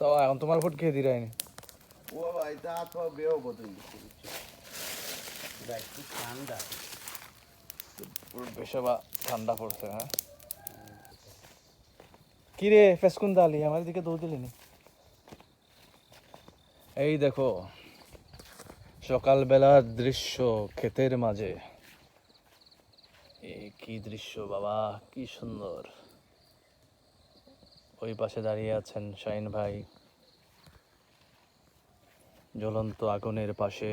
তো এখন তোমার ফুট খেয়ে দিরাইনি ও ভাই তা তো বেও বদল একটু ঠান্ডা বেশবা ঠান্ডা পড়ছে। হ্যাঁ কি রে ফেসকুন দালি আমার দিকে দৌড় দিলেনি। এই দেখো সকালবেলার দৃশ্য ক্ষেতের মাঝে। কি দৃশ্য বাবা, কি সুন্দর। ওই পাশে দাঁড়িয়ে আছেন শাহিন ভাই জ্বলন্ত আগুনের পাশে।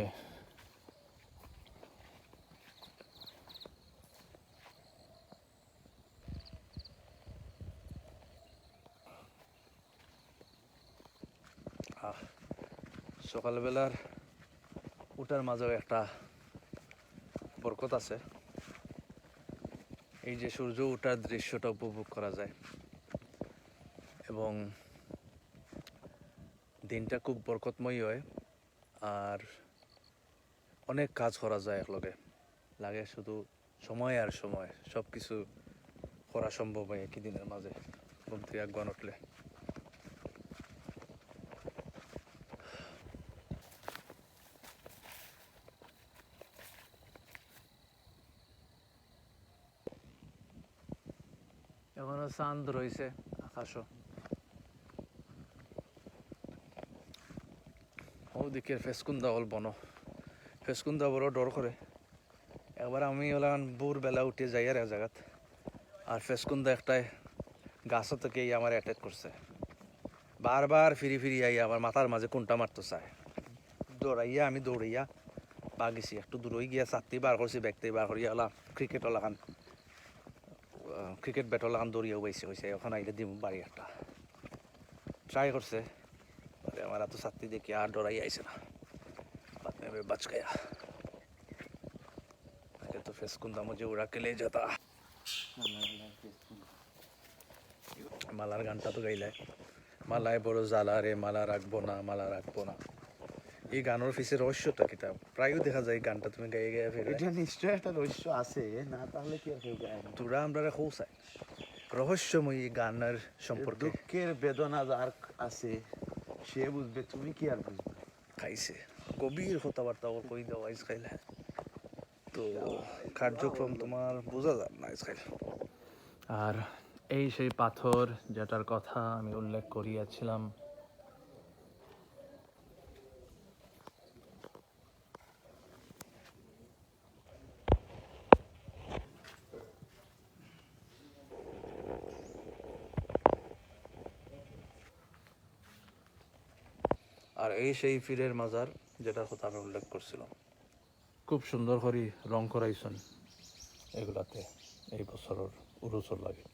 সকালবেলার উঠার মাঝেও একটা বরকত আছে। এই যে সূর্য ওঠার দৃশ্যটা উপভোগ করা যায় এবং দিনটা খুব বরকতময় হয় আর অনেক কাজ করা যায় একলগে। লাগে শুধু সময় আর সময়, সব কিছু করা সম্ভব হয় একই দিনের মাঝে ঘুম থেকে একবার উঠলে। এখনো চাঁদ রয়েছে আকাশও। ওদিকে ফেসকুন্দা হল বন, ফেসকুন্দা বড় ডর করে। একবার আমি হলাম ভোরবেলা উঠে যাই আর এক জায়গাত, আর ফেসকুন্দা একটাই গাছ থেকে আমার অ্যাটাক করছে। বারবার ফিরি ফিরি আই আমার মাথার মাঝে কোনটা মারতে চায়। দৌড়াইয়া আমি দৌড়াইয়া পা গেছি, একটু দূরই গিয়া চারটি বার করছি, ব্যাগটি বার করিয়া হলাম ক্রিকেট লাগান, ক্রিকেট ব্যাটও লাগান দৌড়িয়াও পাইছে হয়েছে। এখন আইলে দিম বাড়ি একটা ট্রাই করছে, আমার এত ছাত্রী দেখি আর ডরাই আইছে না, বাদ में बच गया। तो फेसकुंदा मुझे उड़ा के ले जाता। মালার গানটা তো গাইলাই, মালায় বড় জ্বালা রে মালা রাখবো না, মালা রাখবো না। এই গানের পিছে রহস্যটা কিতা? প্রায়ই দেখা যায় গানটা তুমি গাইয়ে গাইয়ে ফেলে। এটা নিশ্চয়ই একটা রহস্য আছে, না তাহলে কি আর কেউ গায় না? তোরা আমরা খোঁসাই রহস্যময়ী গানের সম্পর্কে। দুঃখের বেদনা যার আছে সে বুঝবে, তুমি কি আর বুঝবে? খাইছে গভীর কথাবার্তা ওর কই দেওয়া আইস খাইলে তো কার্যক্রম তোমার বোঝা যায় না আইস খাইলে। আর এই সেই পাথর যেটার কথা আমি উল্লেখ করিয়াছিলাম, আর এই সেই পীরের মাজার যেটার কথা আমি উল্লেখ করছিলাম। খুব সুন্দর করে রং করাইছেন এগুলাতে, এই বছরের উরুসর লাগে।